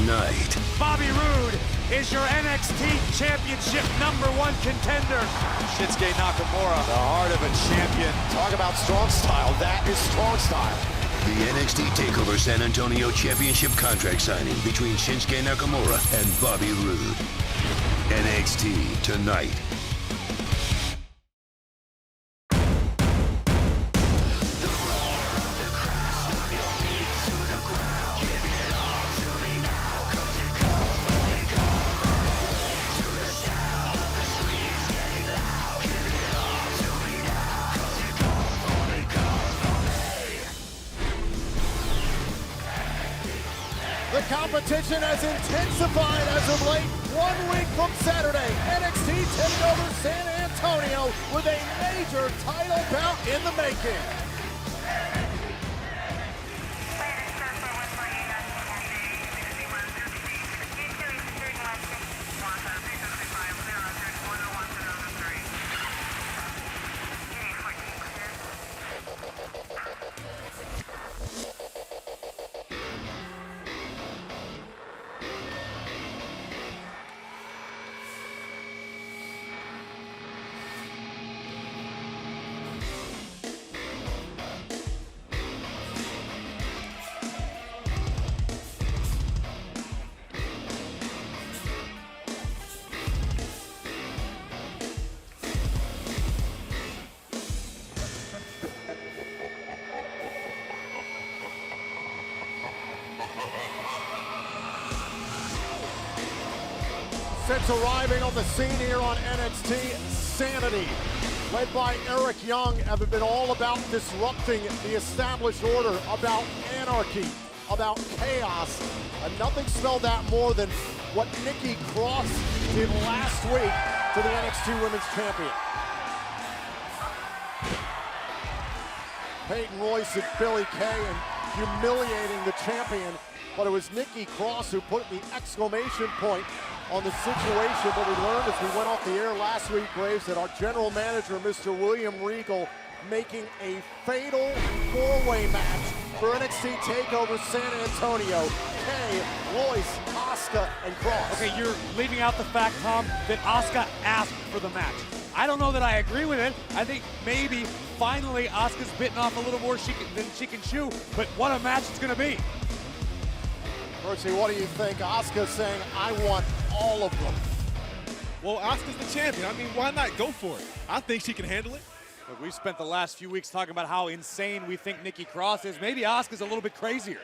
tonight. Bobby Roode is your NXT Championship #1 contender. Shinsuke Nakamura, the heart of a champion. Talk about strong style. That is strong style. The NXT TakeOver San Antonio Championship contract signing between Shinsuke Nakamura and Bobby Roode. NXT tonight. The competition has intensified as of late. 1 week from Saturday, NXT TakeOver San Antonio with a major title bout in the making. Since arriving on the scene here on NXT, Sanity, led by Eric Young, have been all about disrupting the established order, about anarchy, about chaos, and nothing spelled that more than what Nikki Cross did last week to the NXT Women's Champion. Peyton Royce and Billie Kay and humiliating the champion, but it was Nikki Cross who put the exclamation point on the situation. But we learned as we went off the air last week, Graves, that our general manager, Mr. William Regal, making a fatal four-way match for NXT TakeOver San Antonio. Kay, Royce, Asuka, and Cross. Okay, you're leaving out the fact, Tom, that Asuka asked for the match. I don't know that I agree with it. I think maybe finally Asuka's bitten off a little more than she can chew, but what a match it's going to be. Percy, what do you think? Asuka's saying, I want all of them. Well, Asuka's the champion. I mean, why not go for it? I think she can handle it. Look, we've spent the last few weeks talking about how insane we think Nikki Cross is. Maybe Asuka's a little bit crazier.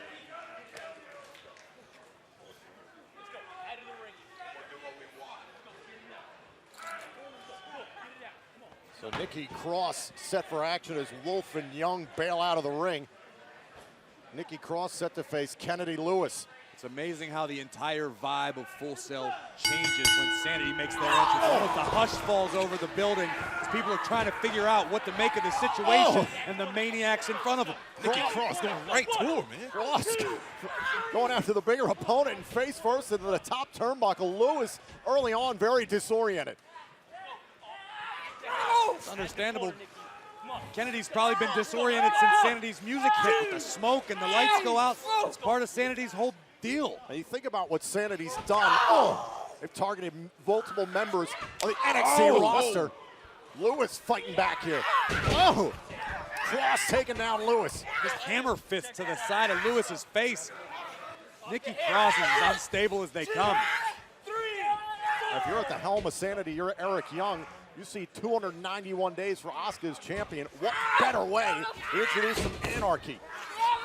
So Nikki Cross set for action as Wolf and Young bail out of the ring. Nikki Cross set to face Kennedy Lewis. It's amazing how the entire vibe of Full Sail changes when Sanity makes their entrance. Almost a hush falls over the building as people are trying to figure out what to make of the situation and the maniacs in front of them. Nikki Cross going right to her, man. Cross going after the bigger opponent and face first into the top turnbuckle. Lewis early on very disoriented. It's understandable. Kennedy's probably been disoriented since Sanity's music hit with the smoke and the lights go out. It's part of Sanity's whole deal. Now you think about what Sanity's done. They've targeted multiple members of the NXT roster. Lewis fighting back here. Cross taking down Lewis. Just hammer fist to the side of Lewis's face. Nikki Cross is as unstable as they come. If you're at the helm of Sanity, you're Eric Young. You see 291 days for Asuka as champion. What better way to introduce some anarchy?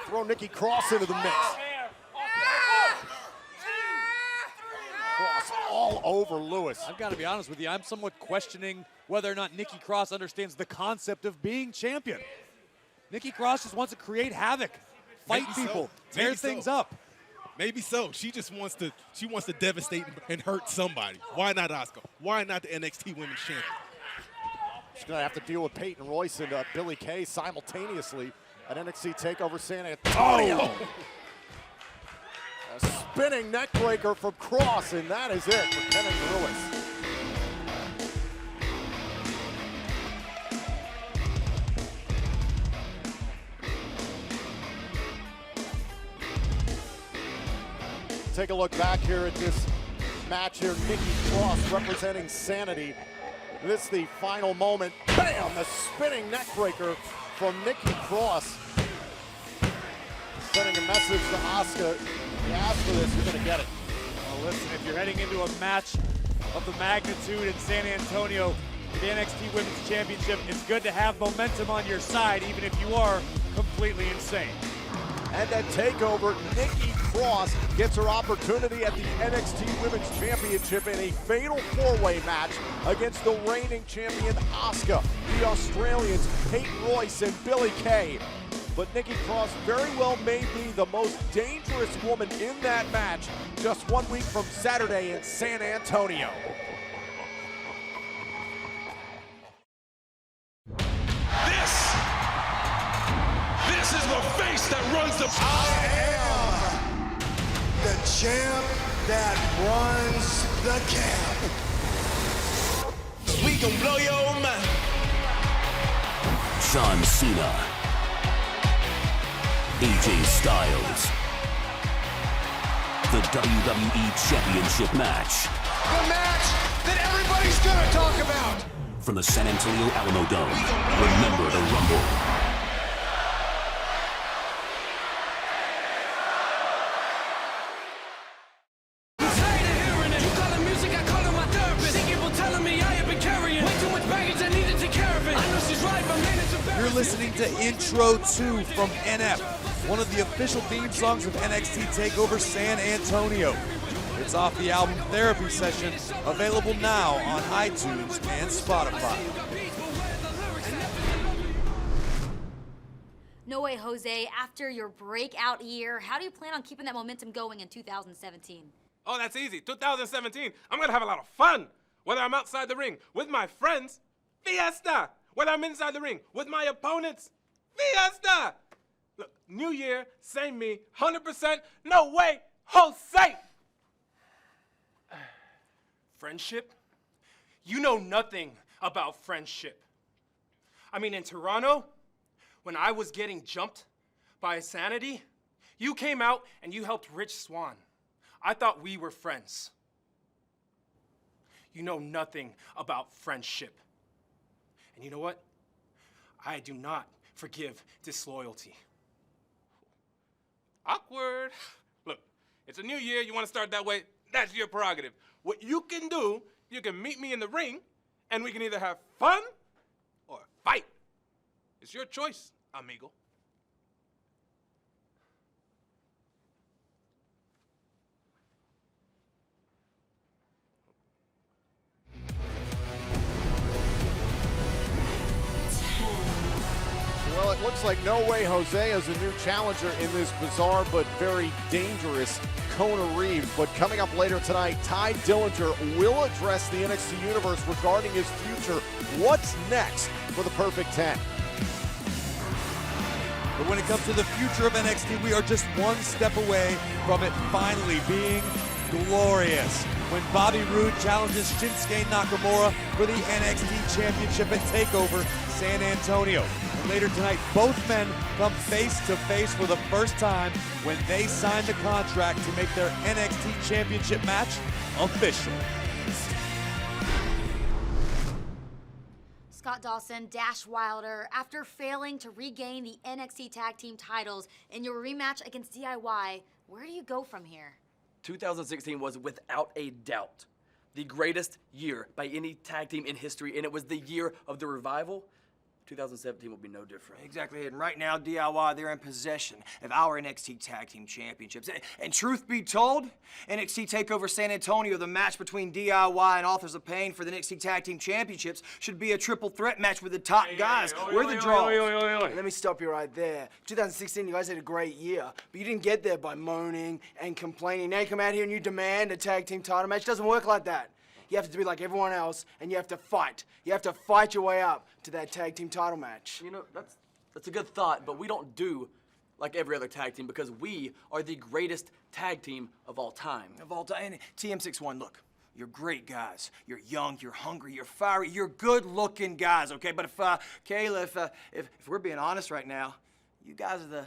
Throw Nikki Cross into the mix. Cross all over Lewis. I've got to be honest with you, I'm somewhat questioning whether or not Nikki Cross understands the concept of being champion. Nikki Cross just wants to create havoc, fight people, tear things up. Maybe so. She just wants to devastate and hurt somebody. Why not Asuka? Why not the NXT Women's Champion? She's going to have to deal with Peyton Royce and Billie Kay simultaneously at NXT TakeOver San Antonio. A spinning neckbreaker from Cross, and that is it for Kennedy Lewis. Take a look back here at this match here. Nikki Cross representing Sanity. This is the final moment. Bam! The spinning neck breaker from Nikki Cross. Sending a message to Asuka. If you ask for this, you're going to get it. Well, listen, if you're heading into a match of the magnitude in San Antonio for the NXT Women's Championship, it's good to have momentum on your side, even if you are completely insane. And at TakeOver, Nikki Cross gets her opportunity at the NXT Women's Championship in a fatal four-way match against the reigning champion Asuka, the Australians Peyton Royce and Billie Kay. But Nikki Cross very well may be the most dangerous woman in that match just 1 week from Saturday in San Antonio. This is the face that runs the... I am the champ that runs the camp. We gon' blow your mind. John Cena, AJ Styles, the WWE Championship match. The match that everybody's gonna talk about. From the San Antonio Alamo Dome, remember the Rumble. You're listening to Intro 2 from NF, one of the official theme songs of NXT TakeOver San Antonio. It's off the album Therapy Session, available now on iTunes and Spotify. No way, Jose. After your breakout year, how do you plan on keeping that momentum going in 2017? Oh, that's easy. 2017, I'm going to have a lot of fun. Whether I'm outside the ring with my friends, fiesta. Whether I'm inside the ring with my opponents, fiesta. Look, new year, same me, 100%, no way, Jose. Friendship? You know nothing about friendship. I mean, in Toronto, when I was getting jumped by Sanity, you came out and you helped Rich Swann. I thought we were friends. You know nothing about friendship. And you know what? I do not forgive disloyalty. Awkward. Look, it's a new year. You want to start that way? That's your prerogative. What you can do, you can meet me in the ring, and we can either have fun or fight. It's your choice, amigo. Well, it looks like No Way Jose is a new challenger in this bizarre but very dangerous Kona Reeves. But coming up later tonight, Ty Dillinger will address the NXT Universe regarding his future. What's next for the Perfect 10? But when it comes to the future of NXT, we are just one step away from it finally being glorious. When Bobby Roode challenges Shinsuke Nakamura for the NXT Championship at TakeOver San Antonio. And later tonight, both men come face to face for the first time when they sign the contract to make their NXT Championship match official. Scott Dawson, Dash Wilder, after failing to regain the NXT Tag Team titles in your rematch against DIY, where do you go from here? 2016 was without a doubt the greatest year by any tag team in history, and it was the year of the revival. 2017 will be no different. Exactly, and right now, DIY, they're in possession of our NXT Tag Team Championships. And truth be told, NXT TakeOver San Antonio, the match between DIY and Authors of Pain for the NXT Tag Team Championships should be a triple threat match with the top guys. We're the draws. Let me stop you right there. 2016, you guys had a great year, but you didn't get there by moaning and complaining. Now you come out here and you demand a tag team title match. It doesn't work like that. You have to be like everyone else, and you have to fight. You have to fight your way up to that tag team title match. You know, that's a good thought, but we don't do like every other tag team because we are the greatest tag team of all time. Of all time. And TM61, look, you're great guys. You're young, you're hungry, you're fiery, you're good-looking guys, okay? But if, Kayla, if we're being honest right now, you guys are the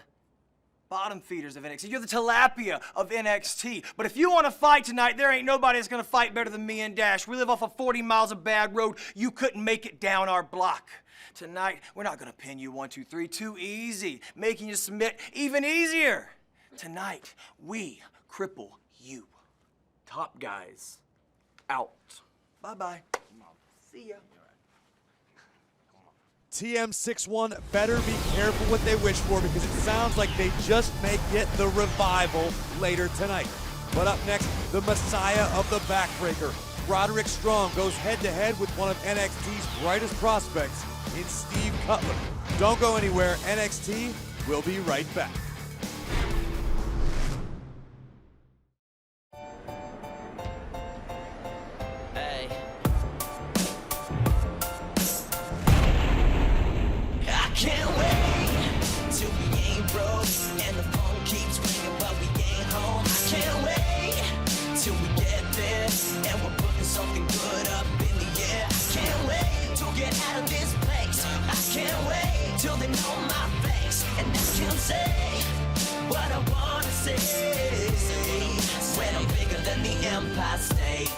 bottom feeders of NXT. You're the tilapia of NXT. But if you want to fight tonight, there ain't nobody that's going to fight better than me and Dash. We live off of 40 miles of bad road. You couldn't make it down our block. Tonight, we're not going to pin you 1, 2, 3 too easy, making you submit even easier. Tonight, we cripple you. Top guys out. Bye-bye. See ya. TM61 better be careful what they wish for, because it sounds like they just may get the revival later tonight. But up next, the Messiah of the Backbreaker. Roderick Strong goes head-to-head with one of NXT's brightest prospects in Steve Cutler. Don't go anywhere. NXT will be right back. Can't wait till we ain't broke and the phone keeps ringing but we ain't home. I can't wait till we get there and we're putting something good up in the air. I can't wait to get out of this place. I can't wait till they know my face and I can say what I wanna say when I'm bigger than the Empire State.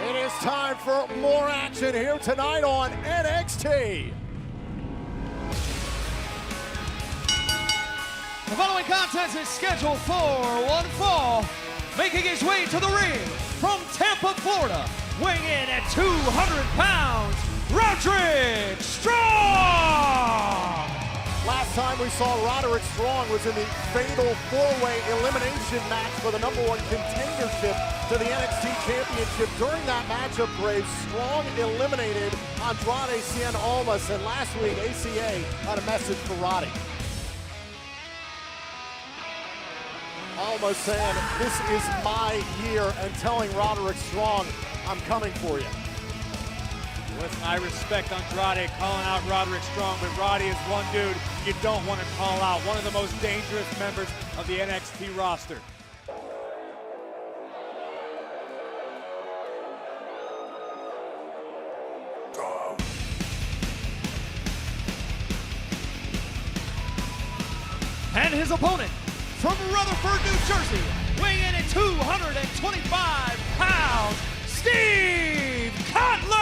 It is time for more action here tonight on NXT. The following contest is scheduled for one fall, making his way to the ring from Tampa, Florida, weighing in at 200 pounds, Roderick Strong! Last time we saw Roderick Strong was in the fatal four-way elimination match for the #1 contendership to the NXT Championship. During that matchup, Graves, Strong eliminated Andrade Cien Almas, and last week ACA had a message for Roddy. Almas saying, "This is my year," and telling Roderick Strong, "I'm coming for you." Listen, I respect Andrade calling out Roderick Strong, but Roddy is one dude you don't want to call out. One of the most dangerous members of the NXT roster. And his opponent from Rutherford, New Jersey, weighing in at 225 pounds, Steve Cutler!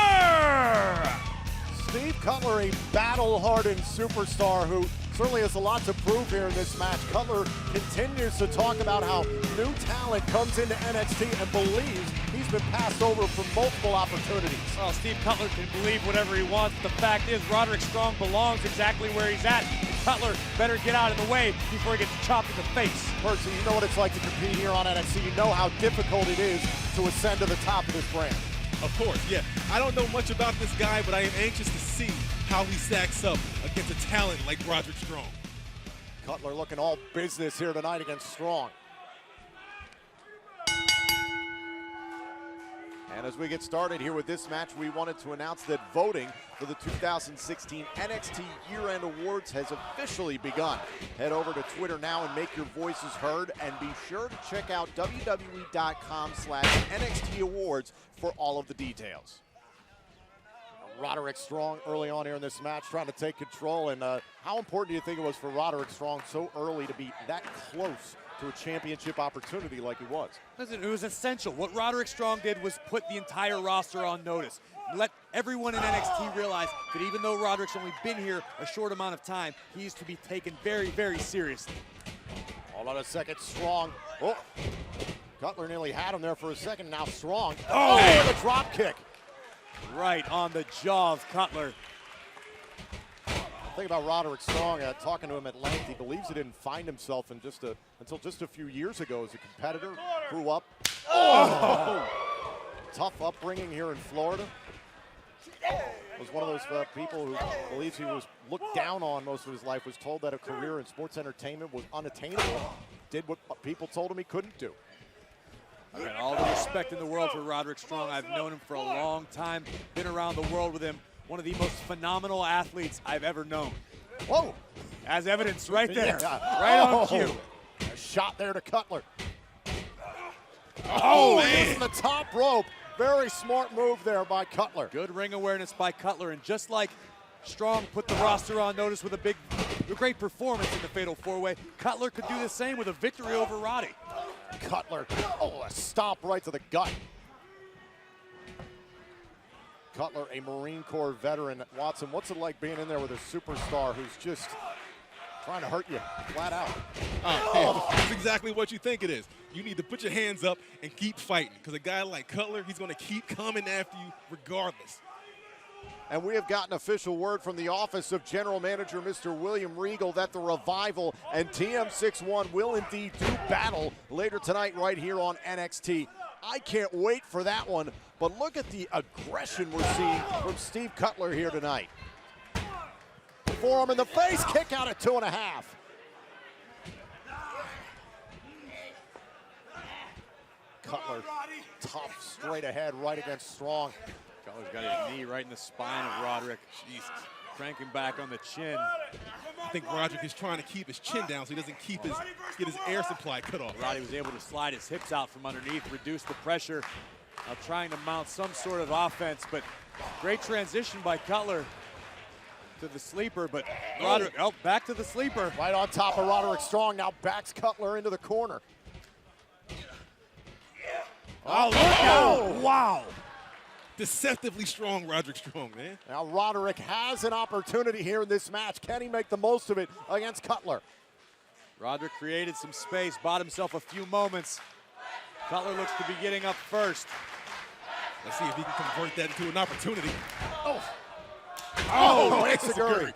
Steve Cutler, a battle-hardened superstar who certainly has a lot to prove here in this match. Cutler continues to talk about how new talent comes into NXT and believes he's been passed over for multiple opportunities. Well, Steve Cutler can believe whatever he wants. The fact is, Roderick Strong belongs exactly where he's at. Cutler better get out of the way before he gets chopped in the face. Percy, you know what it's like to compete here on NXT. You know how difficult it is to ascend to the top of this brand. Of course, yeah. I don't know much about this guy, but I am anxious to see how he stacks up against a talent like Roderick Strong. Cutler looking all business here tonight against Strong. And as we get started here with this match, we wanted to announce that voting for the 2016 NXT Year-End Awards has officially begun. Head over to Twitter now and make your voices heard, and be sure to check out WWE.com/NXT Awards for all of the details. Roderick Strong early on here in this match trying to take control, and how important do you think it was for Roderick Strong so early to be that close to a championship opportunity like he was? Listen, it was essential. What Roderick Strong did was put the entire roster on notice. Let everyone in NXT realize that even though Roderick's only been here a short amount of time, he is to be taken very, very seriously. Hold on a second, Strong. Oh, Cutler nearly had him there for a second. Now Strong. Oh, the drop kick. Right on the jaw of Cutler. Think about Roderick Strong, talking to him at length. He believes he didn't find himself in until just a few years ago as a competitor. Grew up. Oh! Tough upbringing here in Florida. Was one of those people who believes he was looked down on most of his life, was told that a career in sports entertainment was unattainable. Did what people told him he couldn't do. I've got all the respect in the world for Roderick Strong. I've known him for a long time, been around the world with him. One of the most phenomenal athletes I've ever known. Whoa! As evidence right there, Yeah. right on cue. A shot there to Cutler. Oh, Using the top rope. Very smart move there by Cutler. Good ring awareness by Cutler, and just like Strong put the roster on notice with a great performance in the Fatal 4-Way, Cutler could do the same with a victory over Roddy. Cutler, oh, a stomp right to the gut. Cutler, a Marine Corps veteran. Watson, what's it like being in there with a superstar who's just trying to hurt you flat out? Oh, that's exactly what you think it is. You need to put your hands up and keep fighting, because a guy like Cutler, he's going to keep coming after you regardless. And we have gotten official word from the office of General Manager Mr. William Regal that the Revival and TM61 will indeed do battle later tonight right here on NXT. I can't wait for that one, but look at the aggression we're seeing from Steve Cutler here tonight. Forearm in the face, kick out at 2.5. Cutler, tough, straight ahead, right against Strong. Cutler's got his knee right in the spine of Roderick. Jesus, cranking back on the chin. I think Roderick is trying to keep his chin down so he doesn't get his air supply cut off. Roddy was able to slide his hips out from underneath, reduce the pressure, trying to mount some sort of offense, but great transition by Cutler to the sleeper, but Roderick, back to the sleeper. Right on top of Roderick Strong, now backs Cutler into the corner. Oh, look out! Wow! Deceptively strong Roderick Strong, man. Now Roderick has an opportunity here in this match. Can he make the most of it against Cutler? Roderick created some space, bought himself a few moments. Cutler looks to be getting up first. Let's see if he can convert that into an opportunity. Oh, Exiguri.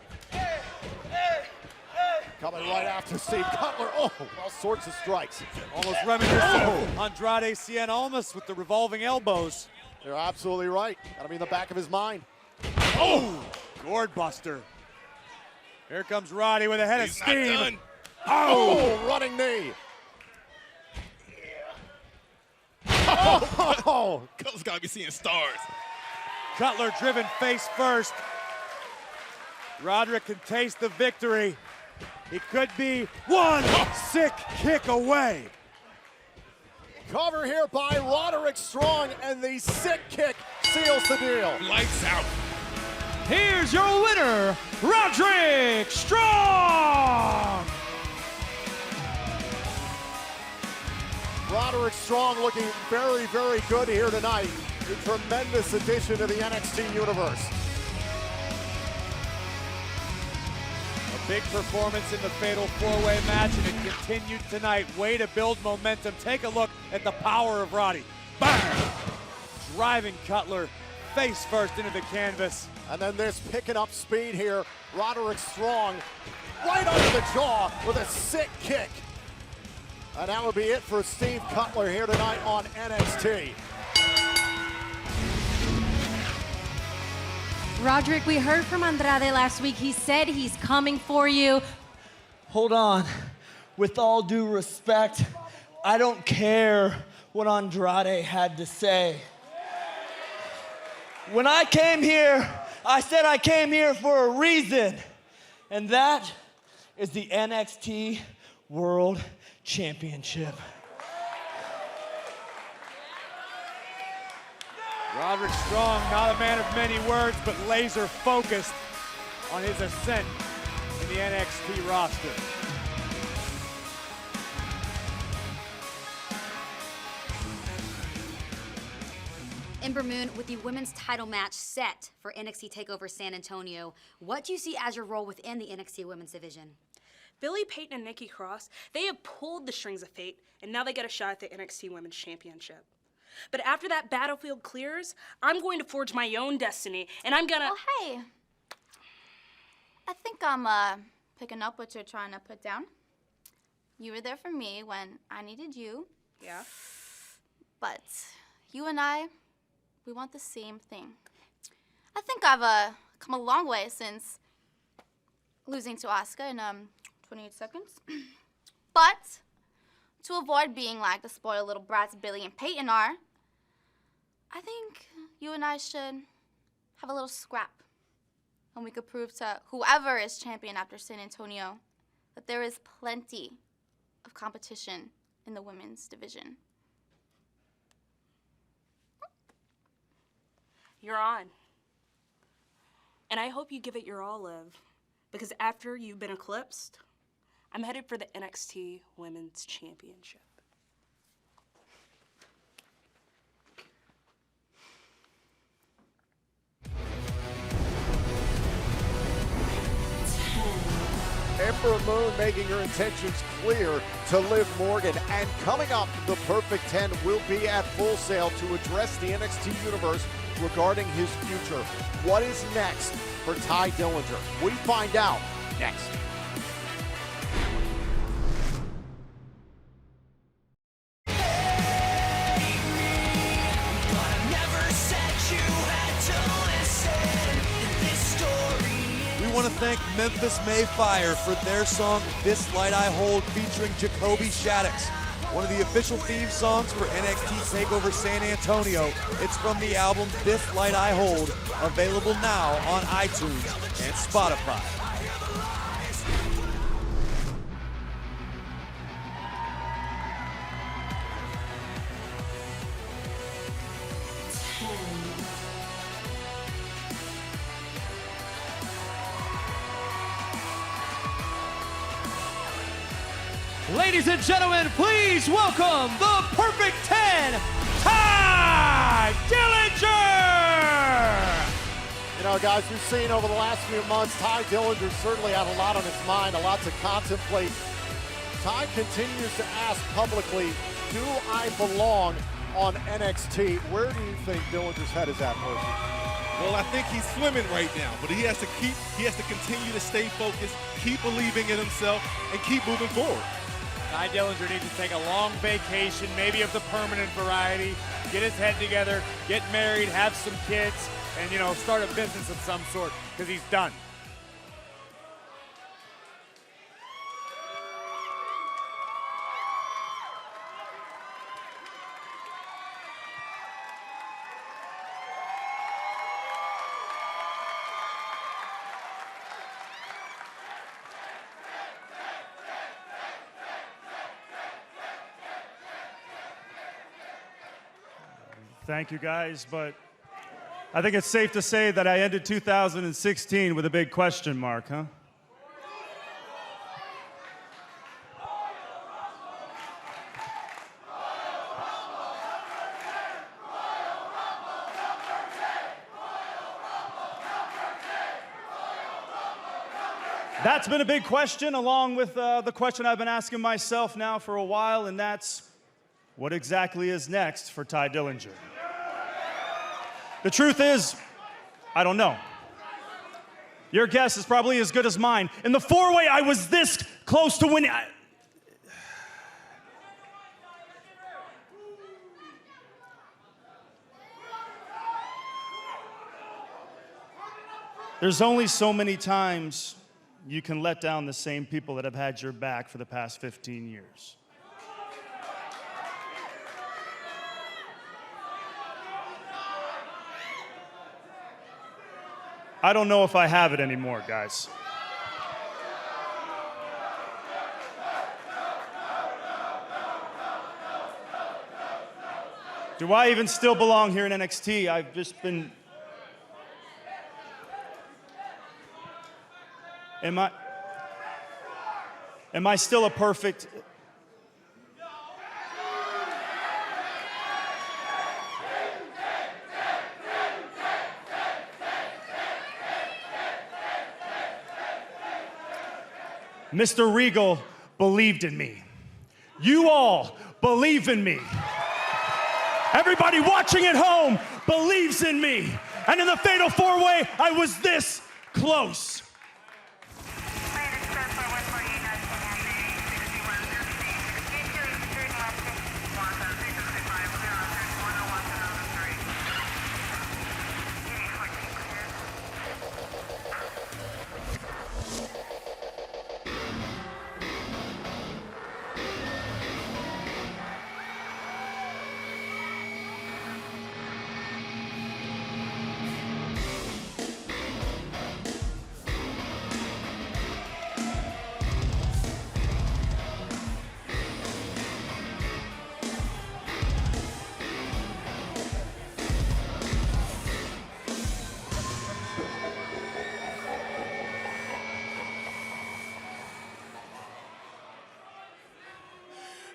Coming right after Steve Cutler. Oh, all sorts of strikes. Almost reminiscent of Andrade Cien Almas with the revolving elbows. You're absolutely right. Gotta be in the back of his mind. Oh, gourd buster. Here comes Roddy with a head of steam. Oh, running knee. Oh, Cutler's gotta be seeing stars. Cutler driven face first. Roderick can taste the victory. He could be one sick kick away. Cover here by Roderick Strong, and the sick kick seals the deal. Lights out. Here's your winner, Roderick Strong! Roderick Strong looking very, very good here tonight. A tremendous addition to the NXT universe. Big performance in the Fatal 4-Way match, and it continued tonight. Way to build momentum. Take a look at the power of Roddy. Bang! Driving Cutler face first into the canvas. And then this picking up speed here. Roderick Strong right under the jaw with a sick kick. And that will be it for Steve Cutler here tonight on NXT. Roderick, we heard from Andrade last week. He said he's coming for you. Hold on. With all due respect, I don't care what Andrade had to say. When I came here, I said I came here for a reason, and that is the NXT World Championship. Roderick Strong, not a man of many words, but laser focused on his ascent in the NXT roster. Ember Moon, with the women's title match set for NXT TakeOver San Antonio, what do you see as your role within the NXT women's division? Billy Payton and Nikki Cross, they have pulled the strings of fate, and now they get a shot at the NXT Women's Championship. But after that battlefield clears, I'm going to forge my own destiny, and I'm gonna— Oh, hey. I think I'm picking up what you're trying to put down. You were there for me when I needed you. Yeah? But you and I, we want the same thing. I think I've come a long way since losing to Asuka in 28 seconds. But to avoid being like the spoiled little brats Billy and Peyton are, I think you and I should have a little scrap. And we could prove to whoever is champion after San Antonio that there is plenty of competition in the women's division. you're on. And I hope you give it your all, Liv, because after you've been eclipsed, I'm headed for the NXT Women's Championship. Ember Moon making her intentions clear to Liv Morgan. And coming up, the Perfect 10 will be at Full Sail to address the NXT Universe regarding his future. What is next for Tye Dillinger? We find out next. We want to thank Memphis May Fire for their song, This Light I Hold, featuring Jacoby Shaddix. One of the official theme songs for NXT TakeOver San Antonio. It's from the album This Light I Hold, available now on iTunes and Spotify. Ladies and gentlemen, please welcome the Perfect 10, Tye Dillinger! You know, guys, we've seen over the last few months, Tye Dillinger certainly had a lot on his mind, a lot to contemplate. Tye continues to ask publicly, do I belong on NXT? Where do you think Dillinger's head is at, Percy? Well, I think he's swimming right now, but he has to continue to stay focused, keep believing in himself, and keep moving forward. Tye Dillinger needs to take a long vacation, maybe of the permanent variety, get his head together, get married, have some kids, and, you know, start a business of some sort, because he's done. Thank you, guys, but I think it's safe to say that I ended 2016 with a big question mark, huh? That's been a big question, along with the question I've been asking myself now for a while, and that's, what exactly is next for Tye Dillinger? The truth is, I don't know. Your guess is probably as good as mine. In the four-way, I was this close to winning. There's only so many times you can let down the same people that have had your back for the past 15 years. I don't know if I have it anymore, guys. Do I even still belong here in NXT? I've just been... Am I still a perfect... Mr. Regal believed in me. You all believe in me. Everybody watching at home believes in me. And in the Fatal 4-Way, I was this close.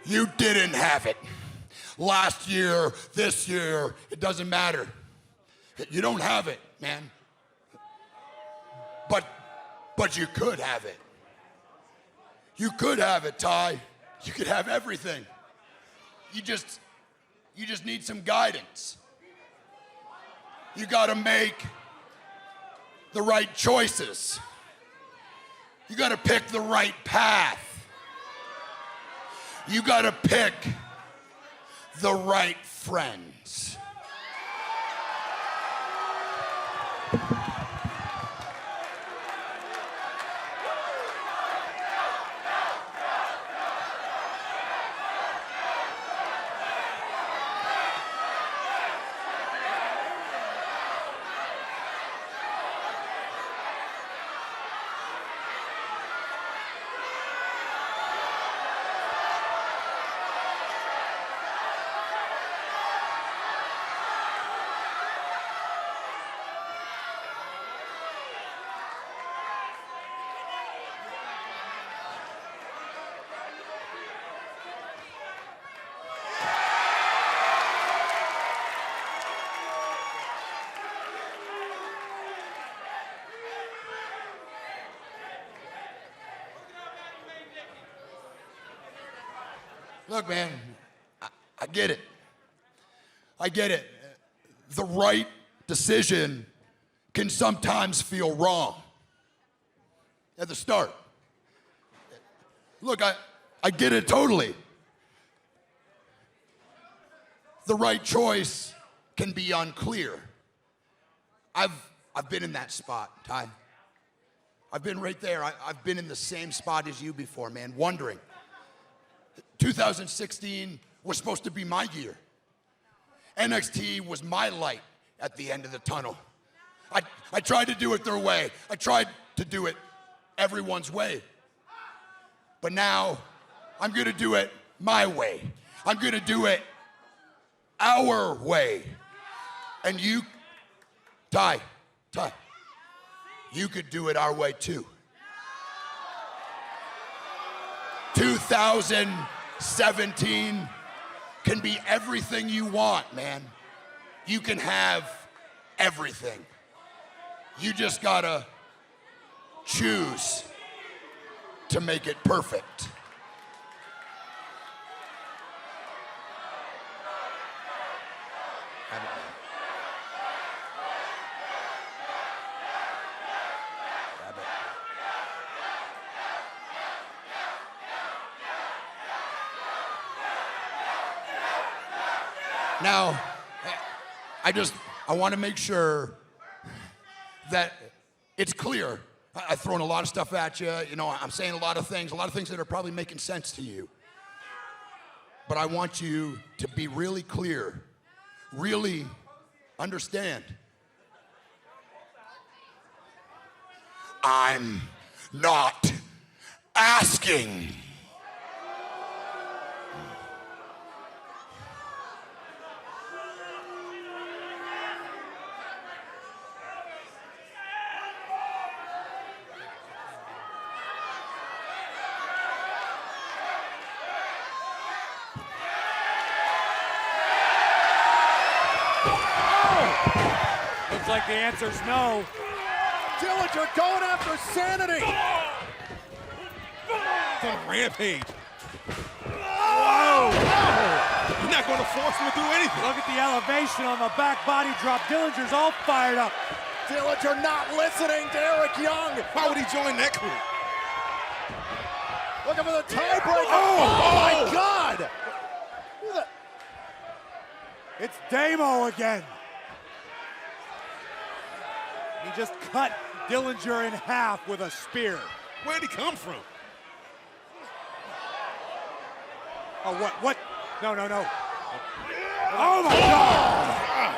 You didn't have it. Last year, this year, it doesn't matter. You don't have it, man. But you could have it. You could have it, Ty. You could have everything. You just need some guidance. You gotta make the right choices. You gotta pick the right path. You gotta pick the right friends. Look, man, I get it. I get it. The right decision can sometimes feel wrong at the start. Look, I get it totally. The right choice can be unclear. I've been in that spot, Ty. I've been right there. I've been in the same spot as you before, man, wondering. 2016 was supposed to be my year. NXT was my light at the end of the tunnel. I tried to do it their way. I tried to do it everyone's way. But now, I'm gonna do it my way. I'm gonna do it our way. And you, Ty, you could do it our way too. 2017 can be everything you want, man. You can have everything. You just gotta choose to make it perfect. Now, I want to make sure that it's clear. I've thrown a lot of stuff at you. You know, I'm saying a lot of things that are probably making sense to you. But I want you to be really clear, really understand. I'm not asking. Looks like the answer's no. Dillinger going after Sanity. It's on a rampage. Whoa! You're not going to force him to do anything. Look at the elevation on the back body drop. Dillinger's all fired up. Dillinger not listening. Derek Young. Why would he join that crew? Looking for the tiebreaker. Oh my God! It's Damo again. He just cut Dillinger in half with a spear. Where'd he come from? Oh, what? No. Oh my God!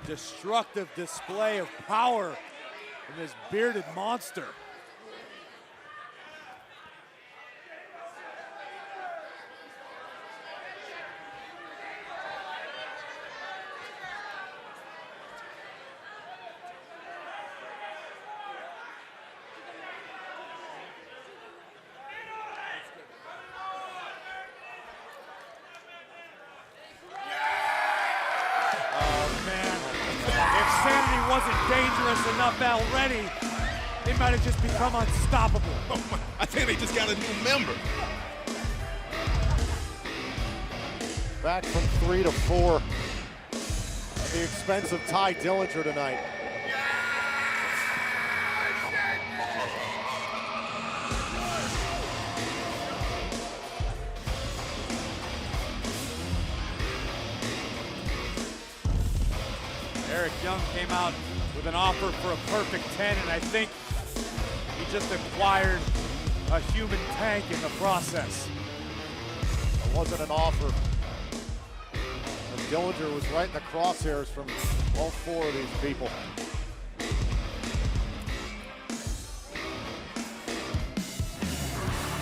Destructive display of power from this bearded monster. wasn't dangerous enough already, they might have just become unstoppable. Oh, I think they just got a new member. Back from 3 to 4 at the expense of Tye Dillinger tonight. Eric Young came out with an offer for a perfect 10, and I think he just acquired a human tank in the process. It wasn't an offer. And Dillinger was right in the crosshairs from all 4 of these people.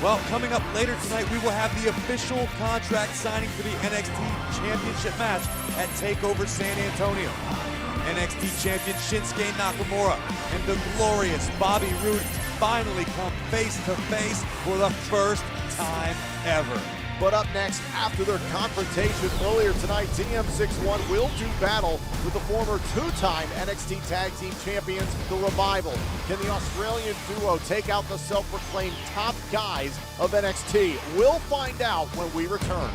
Well, coming up later tonight, we will have the official contract signing for the NXT Championship match at TakeOver San Antonio. NXT champion Shinsuke Nakamura and the glorious Bobby Roode finally come face to face for the first time ever. But up next, after their confrontation earlier tonight, TM61 will do battle with the former 2-time NXT Tag Team Champions, The Revival. Can the Australian duo take out the self-proclaimed top guys of NXT? We'll find out when we return.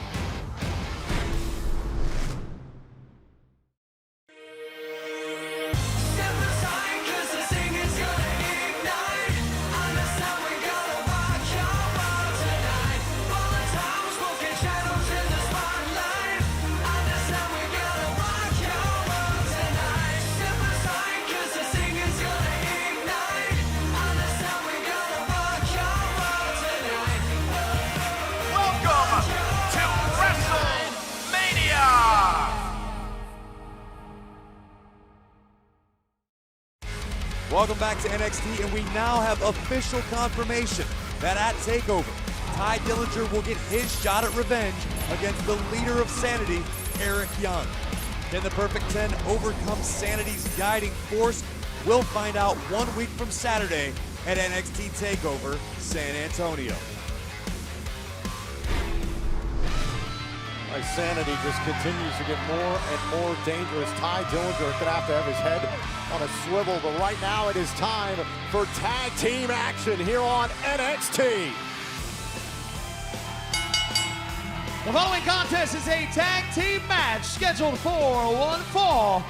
Welcome back to NXT, and we now have official confirmation that at TakeOver, Tye Dillinger will get his shot at revenge against the leader of Sanity, Eric Young. Can the Perfect 10 overcome Sanity's guiding force? We'll find out 1 week from Saturday at NXT TakeOver San Antonio. Sanity just continues to get more and more dangerous. Tye Dillinger could have to have his head on a swivel, but right now it is time for tag team action here on NXT. The following contest is a tag team match scheduled for one fall.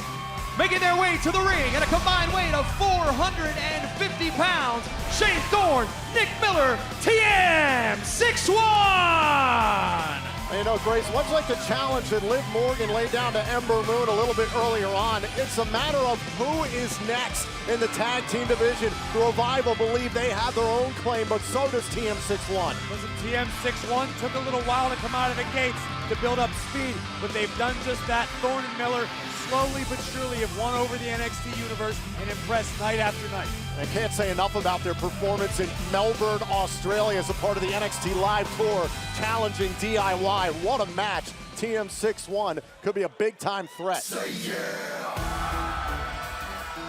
Making their way to the ring at a combined weight of 450 pounds, Shane Thorne, Nick Miller, TM61. You know, Grace, much like the challenge that Liv Morgan laid down to Ember Moon a little bit earlier on, it's a matter of who is next in the tag team division. The Revival believe they have their own claim, but so does TM61. Listen, TM61 took a little while to come out of the gates to build up speed, but they've done just that. Thorne and Miller slowly but surely have won over the NXT universe and impressed night after night. I can't say enough about their performance in Melbourne, Australia as a part of the NXT Live Tour, challenging DIY. What a match. TM61 could be a big-time threat.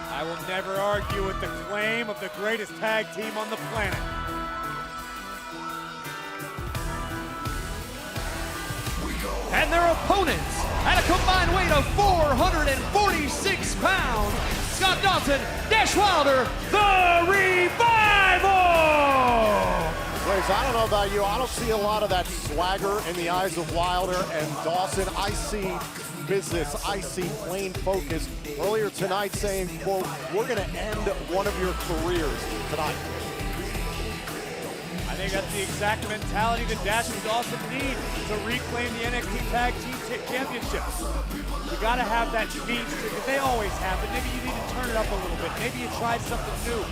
I will never argue with the claim of the greatest tag team on the planet. And their opponents, at a combined weight of 446 pounds, Scott Dawson, Dash Wilder, The Revival! Grace, I don't know about you, I don't see a lot of that swagger in the eyes of Wilder and Dawson. I see business, I see plain focus. Earlier tonight saying, quote, we're gonna end one of your careers tonight. I think that's the exact mentality that Dash and Dawson need to reclaim the NXT Tag Team Championships. You gotta have that mean streak, they always have it. Maybe you need to turn it up a little bit. Maybe you tried something new.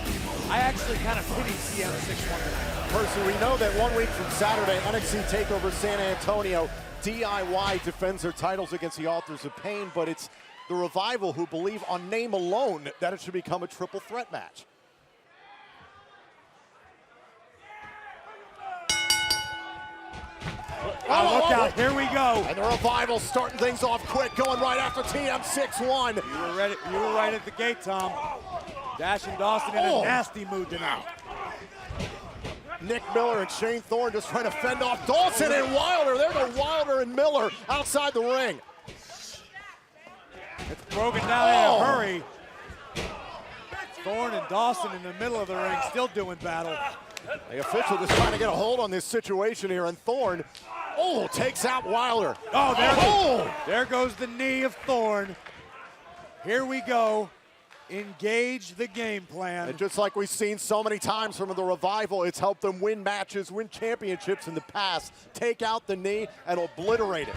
I actually kind of pity TM61 tonight. Percy, we know that 1 week from Saturday, NXT TakeOver San Antonio, DIY defends their titles against the Authors of Pain, but it's the Revival who believe on name alone that it should become a triple threat match. Look out, here we go. And the Revival starting things off quick, going right after TM61. You were right at the gate, Tom. Dash and Dawson in a nasty mood tonight. Nick Miller and Shane Thorne just trying to fend off Dawson and Wilder. There go Wilder and Miller outside the ring. It's broken down in a hurry. Thorne and Dawson in the middle of the ring, still doing battle. The official just trying to get a hold on this situation here, and Thorne, takes out Wilder. There goes the knee of Thorne. Here we go. Engage the game plan. And just like we've seen so many times from the Revival, it's helped them win matches, win championships in the past. Take out the knee and obliterate it.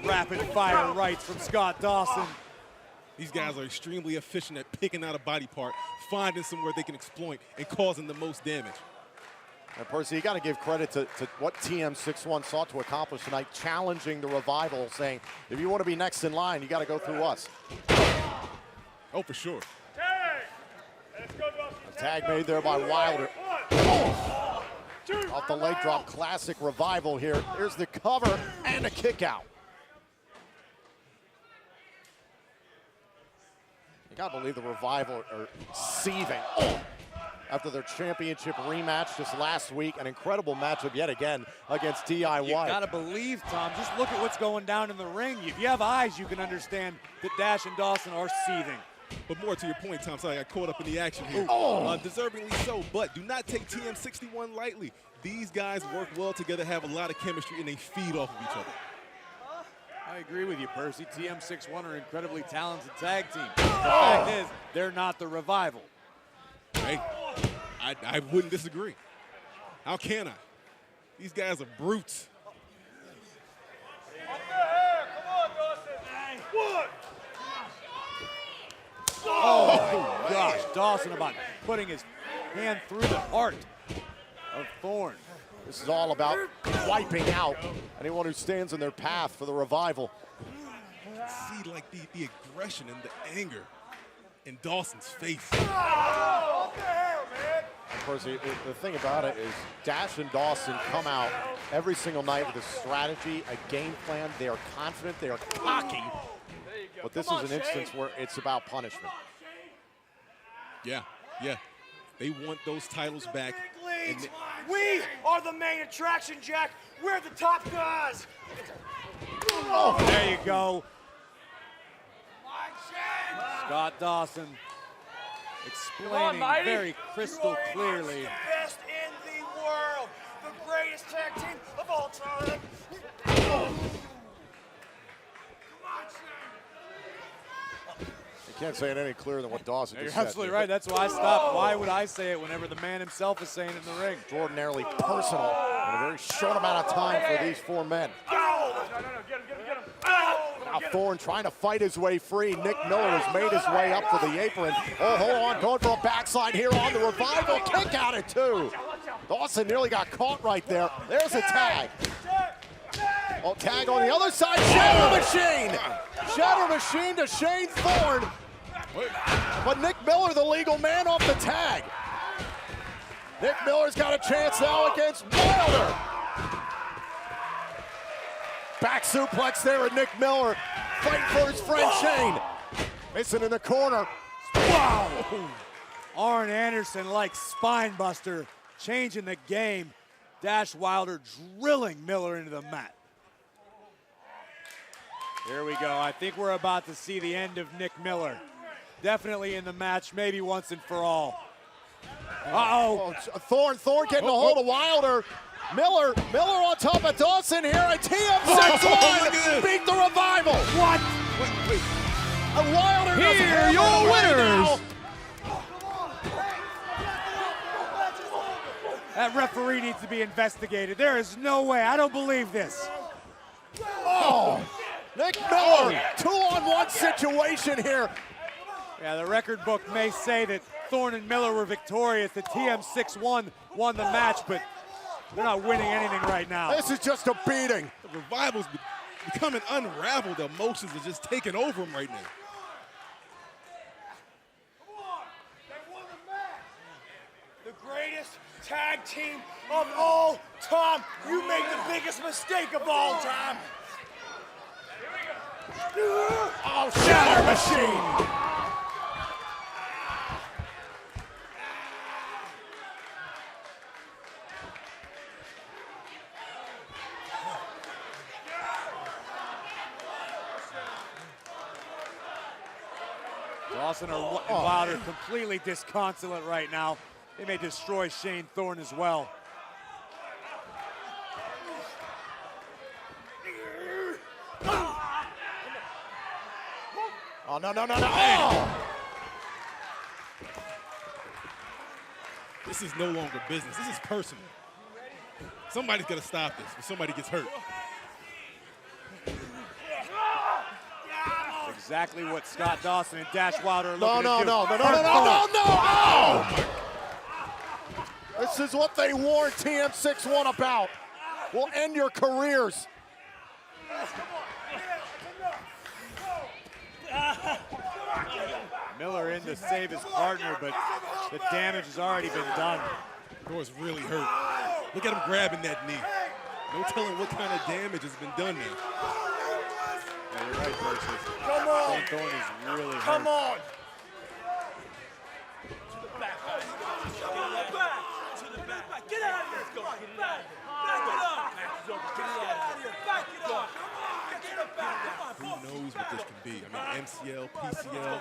Rapid fire rights from Scott Dawson. These guys are extremely efficient at picking out a body part, finding somewhere they can exploit, and causing the most damage. And Percy, you got to give credit to what TM61 sought to accomplish tonight, challenging the Revival, saying, if you want to be next in line, you got to go through us. Oh, for sure. A tag made there by Wilder. Off the leg drop, classic Revival here. Here's the cover and a kick out. You got to believe the Revival are seething. After their championship rematch just last week, an incredible matchup yet again against DIY. You gotta believe, Tom. Just look at what's going down in the ring. If you have eyes, you can understand that Dash and Dawson are seething. But more to your point, Tom, sorry, I got caught up in the action here. Deservingly so, but do not take TM61 lightly. These guys work well together, have a lot of chemistry, and they feed off of each other. I agree with you, Percy. TM61 are an incredibly talented tag team. The fact is, they're not the Revival. Hey, I wouldn't disagree. How can I? These guys are brutes. Oh, gosh. Dawson about putting his hand through the heart of Thorne. This is all about wiping out anyone who stands in their path for the Revival. See, like, the aggression and the anger in Dawson's face. Of course, the thing about it is Dash and Dawson come out every single night with a strategy, a game plan. They are confident, they are cocky, but this is an instance where it's about punishment. Yeah. They want those titles back. And We are the main attraction, Jack. We're the top guys. There you go. Scott Dawson explaining very crystal clearly. Best in the world. The greatest tag team of all time. You can't say it any clearer than what Dawson You're just said. absolutely right. That's why I stopped. Why would I say it whenever the man himself is saying it in the ring? Extraordinarily personal in a very short amount of time for these four men. Now Thorne trying to fight his way free. Nick Miller has made his way up to the apron. Oh, hold on, going for a backside here on the Revival. Kick out at two. Dawson nearly got caught right there. There's a tag. Oh, tag on the other side. Shadow Machine. Shadow Machine to Shane Thorne. But Nick Miller, the legal man, off the tag. Nick Miller's got a chance now against Wilder. Back suplex there at Nick Miller, fighting for his friend Shane. Missing in the corner. Wow! Arn Anderson like spine buster, changing the game. Dash Wilder drilling Miller into the mat. Here we go. I think we're about to see the end of Nick Miller. Definitely in the match, maybe once and for all. Uh-oh. Thorne getting a hold of Wilder. Miller on top of Dawson here at TM61. Beat the Revival. What? Wait. A Wilder. Here are your winners. That referee needs to be investigated. There is no way. I don't believe this. Oh, Nick Miller, 2-on-1 situation here. Yeah, the record book may say that Thorne and Miller were victorious. The TM61 won the match, but they're not winning anything right now. This is just a beating. The Revival's becoming unraveled. The emotions are just taking over him right now. The greatest tag team of all time. You made the biggest mistake of all time. Oh, Shatter Machine. Dawson and Wilder completely disconsolate right now. They may destroy Shane Thorne as well. Oh, no. Oh! This is no longer business. This is personal. Somebody's got to stop this when somebody gets hurt. That's exactly what Scott Dawson and Dash Wilder are looking No. to do. Oh! This is what they warned TM61 about. Will end your careers. Miller in to save his partner, but the damage has already been done. Thorne's really hurt. Look at him grabbing that knee. No telling what kind of damage has been done there. Yeah, you're right, Percy. Come on. Shane Thorne is really hurt. Come on. Get out of here. Let's go. Back it up. Get out of here. Back it up. Who knows what this can be? I mean, MCL, PCL,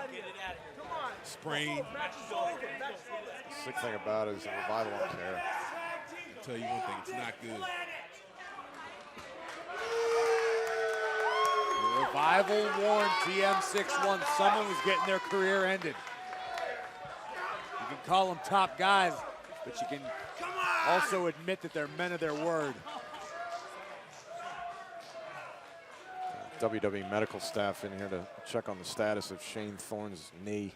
sprain. The sick thing about it is the Revival don't care. I'll tell you one thing, it's not good. The Revival warned TM61 someone was getting their career ended. You can call them top guys, but you can also admit that they're men of their word. WWE medical staff in here to check on the status of Shane Thorne's knee.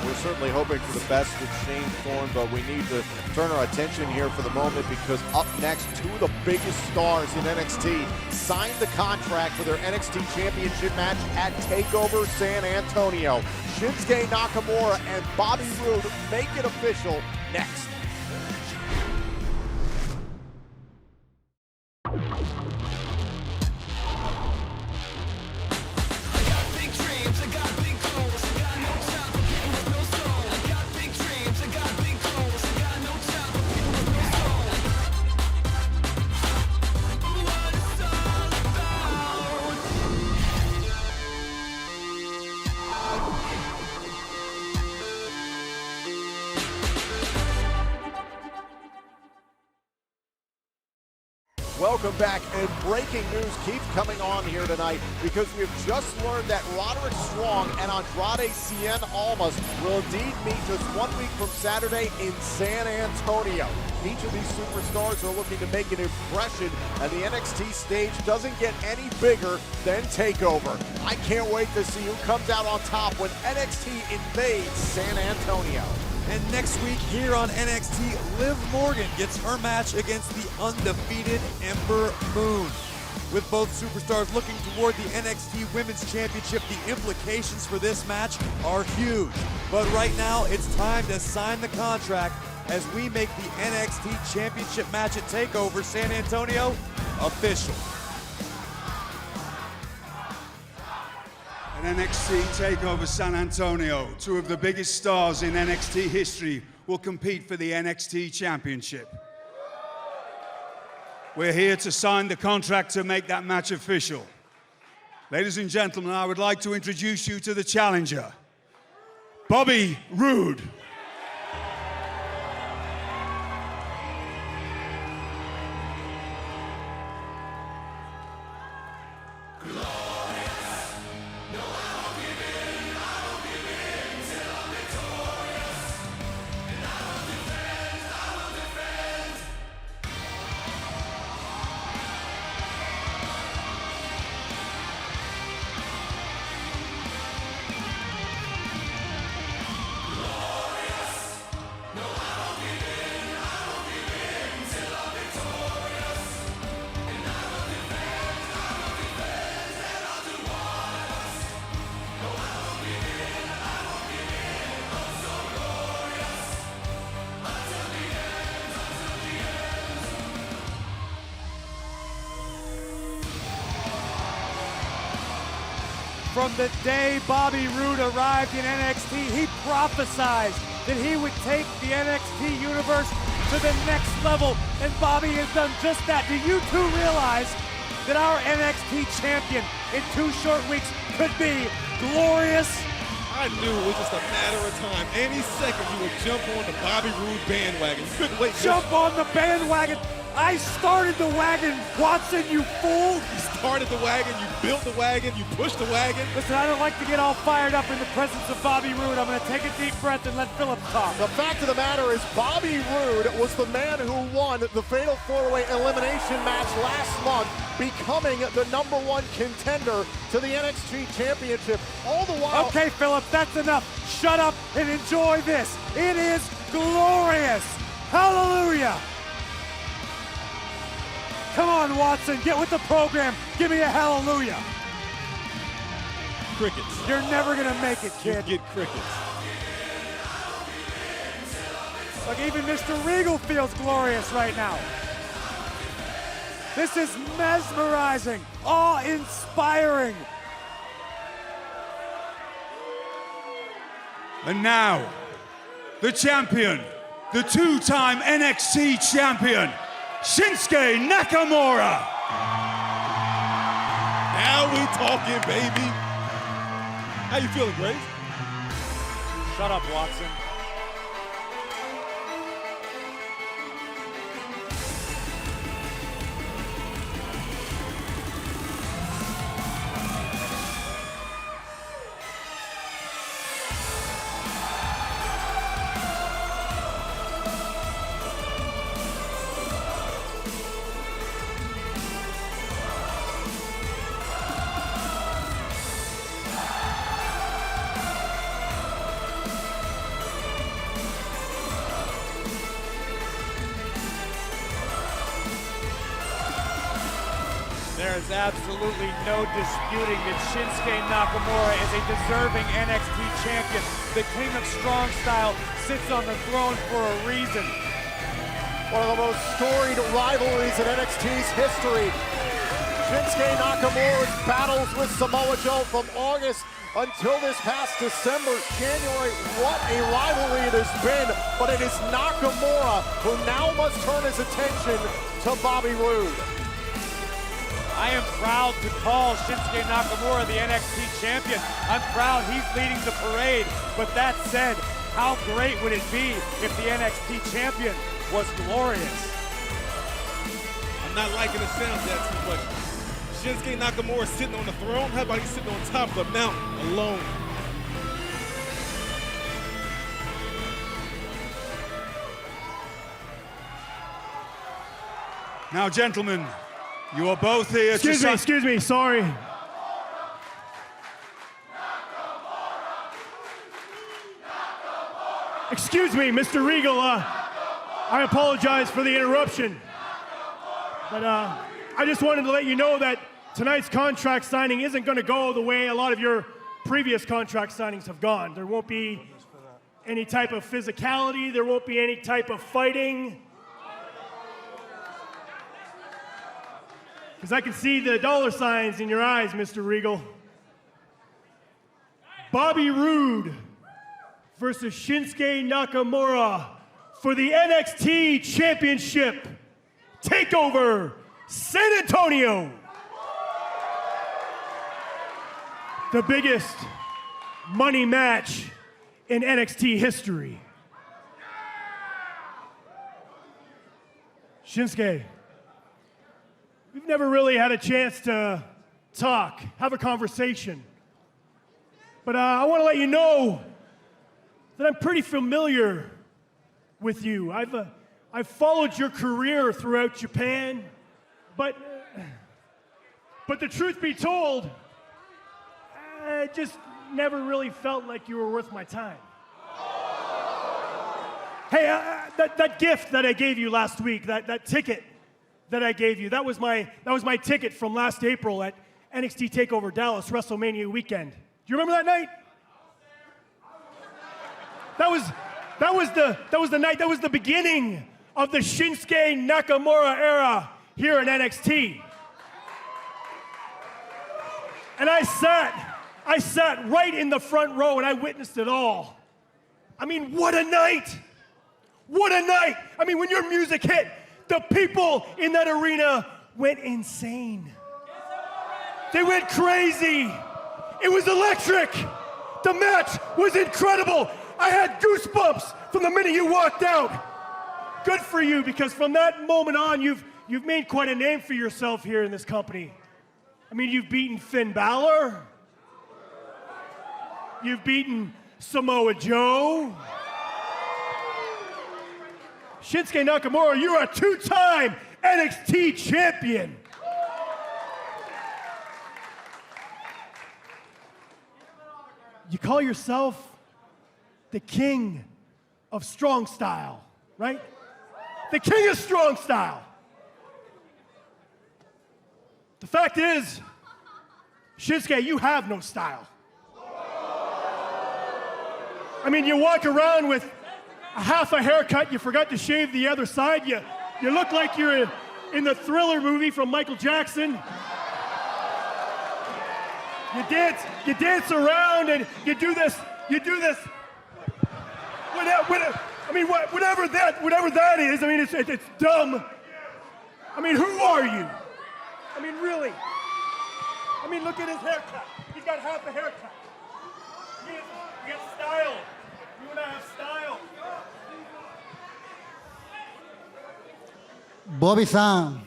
We're certainly hoping for the best with Shane Thorne, but we need to turn our attention here for the moment because up next, two of the biggest stars in NXT signed the contract for their NXT Championship match at TakeOver San Antonio. Shinsuke Nakamura and Bobby Roode make it official next. Welcome back, and breaking news keeps coming on here tonight because we have just learned that Roderick Strong and Andrade Cien Almas will indeed meet just 1 week from Saturday in San Antonio. Each of these superstars are looking to make an impression, and the NXT stage doesn't get any bigger than TakeOver. I can't wait to see who comes out on top when NXT invades San Antonio. And next week here on NXT, Liv Morgan gets her match against the undefeated Ember Moon. With both superstars looking toward the NXT Women's Championship, the implications for this match are huge. But right now, it's time to sign the contract as we make the NXT Championship match at TakeOver San Antonio official. NXT TakeOver San Antonio, two of the biggest stars in NXT history will compete for the NXT Championship. We're here to sign the contract to make that match official. Ladies and gentlemen, I would like to introduce you to the challenger, Bobby Roode. From the day Bobby Roode arrived in NXT, he prophesied that he would take the NXT universe to the next level, and Bobby has done just that. Do you two realize that our NXT champion in 2 short weeks could be glorious? I knew it was just a matter of time. Any second you would jump on the Bobby Roode bandwagon. You couldn't wait. Jump on the bandwagon. I started the wagon, Watson, you fool. You started the wagon, you built the wagon, you pushed the wagon. Listen, I don't like to get all fired up in the presence of Bobby Roode. I'm going to take a deep breath and let Philip talk. The fact of the matter is Bobby Roode was the man who won the Fatal 4-Way Elimination match last month, becoming the #1 contender to the NXT Championship. All the while... Okay, Philip, that's enough. Shut up and enjoy this. It is glorious. Hallelujah. Come on, Watson, get with the program. Give me a hallelujah. Crickets. You're never gonna make it, kid. You get crickets. Like even Mr. Regal feels glorious right now. This is mesmerizing, awe-inspiring. And now, the champion, the 2-time NXT champion, Shinsuke Nakamura. Now we talking, baby. How you feeling, Grace? Shut up, Watson. There is absolutely no disputing that Shinsuke Nakamura is a deserving NXT champion. The King of Strong Style sits on the throne for a reason. One of the most storied rivalries in NXT's history. Shinsuke Nakamura's battles with Samoa Joe from August until this past December, January. What a rivalry it has been, but it is Nakamura who now must turn his attention to Bobby Roode. I am proud to call Shinsuke Nakamura the NXT champion. I'm proud he's leading the parade. But that said, how great would it be if the NXT champion was glorious? I'm not liking the sound of that too much. Shinsuke Nakamura sitting on the throne. How about he's sitting on top of the mountain alone? Now, gentlemen, you are both here Excuse me, sorry. Excuse me, Mr. Regal, I apologize for the interruption. But I just wanted to let you know that tonight's contract signing isn't going to go the way a lot of your previous contract signings have gone. There won't be any type of physicality, there won't be any type of fighting. Because I can see the dollar signs in your eyes, Mr. Regal. Bobby Roode versus Shinsuke Nakamura for the NXT Championship. TakeOver San Antonio. The biggest money match in NXT history. Shinsuke, we've never really had a chance to talk, have a conversation. But I want to let you know that I'm pretty familiar with you. I've followed your career throughout Japan, but the truth be told, I just never really felt like you were worth my time. Hey, that gift that I gave you last week, that ticket that I gave you, that was my ticket from last April at NXT TakeOver Dallas WrestleMania weekend. Do you remember that night? That was the night. That was the beginning of the Shinsuke Nakamura era here in NXT. And I sat right in the front row and I witnessed it all. I mean, what a night! What a night! I mean, when your music hit, the people in that arena went insane. They went crazy. It was electric. The match was incredible. I had goosebumps from the minute you walked out. Good for you, because from that moment on, you've made quite a name for yourself here in this company. I mean, you've beaten Finn Balor. You've beaten Samoa Joe. Shinsuke Nakamura, you're a two-time NXT champion. You call yourself the king of strong style, right? The king of strong style. The fact is, Shinsuke, you have no style. I mean, you walk around with a half a haircut, you forgot to shave the other side, you look like you're in the Thriller movie from Michael Jackson. You dance around and you do this. Whatever that is, I mean, it's dumb. I mean, who are you? I mean, really. I mean, look at his haircut. He's got half a haircut. He has style. You and I have style. Bobby-san,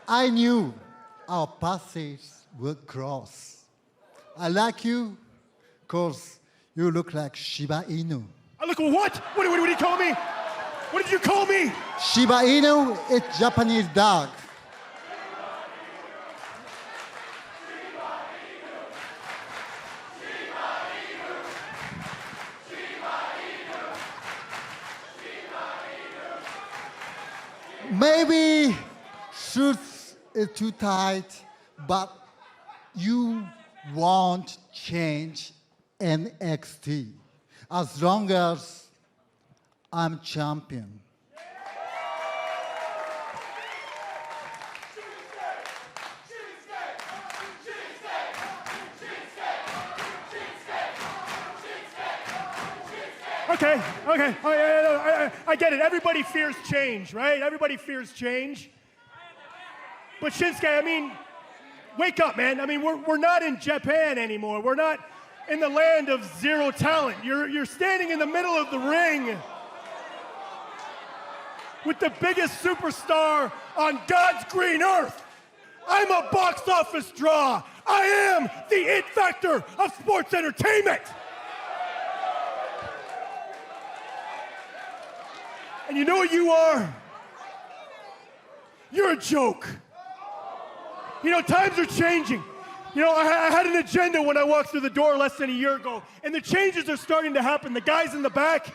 I knew our paths would cross. I like you because you look like Shiba Inu. I look what? What did you call me? What did you call me? Shiba Inu is Japanese dog. Maybe suits is too tight, but you won't change NXT as long as I'm champion. Okay. I get it. Everybody fears change, right? Everybody fears change. But Shinsuke, I mean, wake up, man. I mean, we're not in Japan anymore. We're not in the land of zero talent. You're standing in the middle of the ring with the biggest superstar on God's green earth. I'm a box office draw. I am the it factor of sports entertainment. And you know what you are? You're a joke. You know, times are changing. You know, I had an agenda when I walked through the door less than a year ago, and the changes are starting to happen. The guys in the back,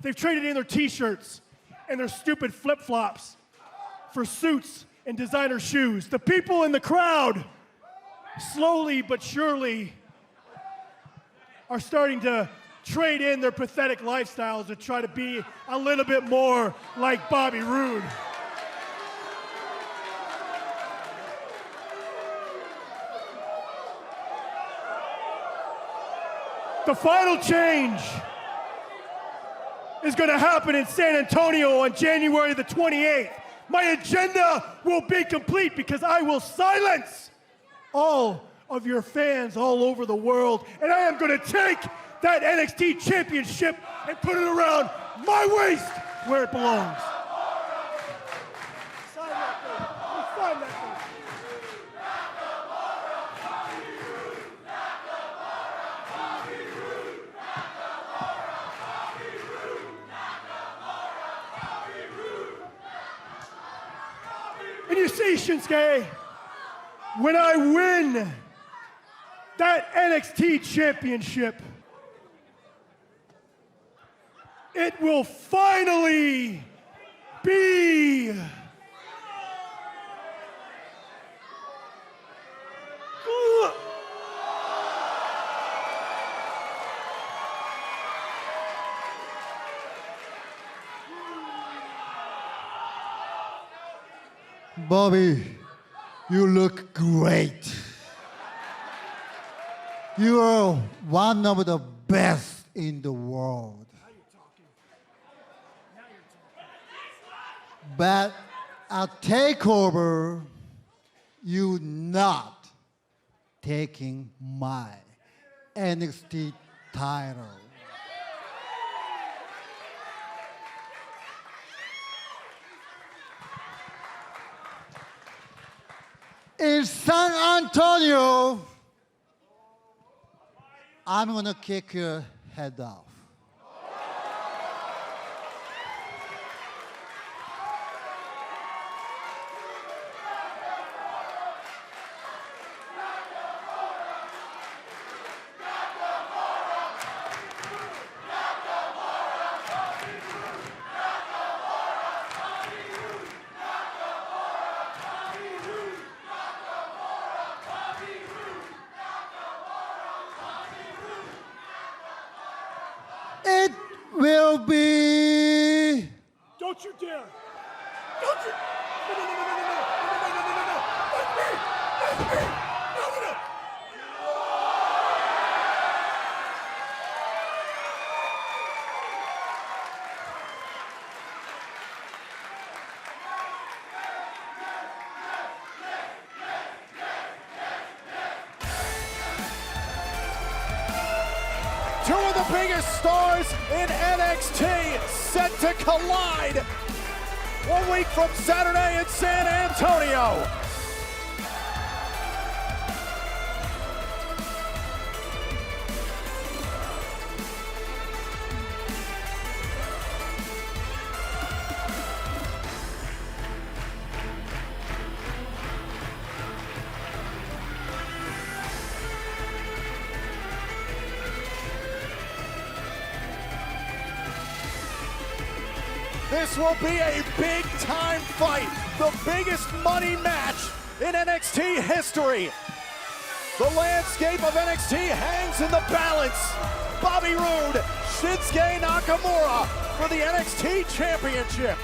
they've traded in their t-shirts and their stupid flip-flops for suits and designer shoes. The people in the crowd, slowly but surely, are starting to trade in their pathetic lifestyles to try to be a little bit more like Bobby Roode. The final change is going to happen in San Antonio on January the 28th. My agenda will be complete because I will silence all of your fans all over the world, and I am going to take that NXT championship and put it around my waist where it belongs. Sign that thing. Sign that thing. And you see, Shinsuke, when I win that NXT championship, it will finally be Bobby, you look great. You are one of the best in the world. But At TakeOver, you not taking my NXT title. In San Antonio, I'm gonna kick your head off. It will be. Don't you dare! Don't you! No, no, no, no, no, no, no, no, no, no, no, no! That's me! That's me! No, no, no! Two of the biggest stars in NXT set to collide 1 week from Saturday in San Antonio. This will be a big-time fight, the biggest money match in NXT history. The landscape of NXT hangs in the balance. Bobby Roode, Shinsuke Nakamura for the NXT Championship.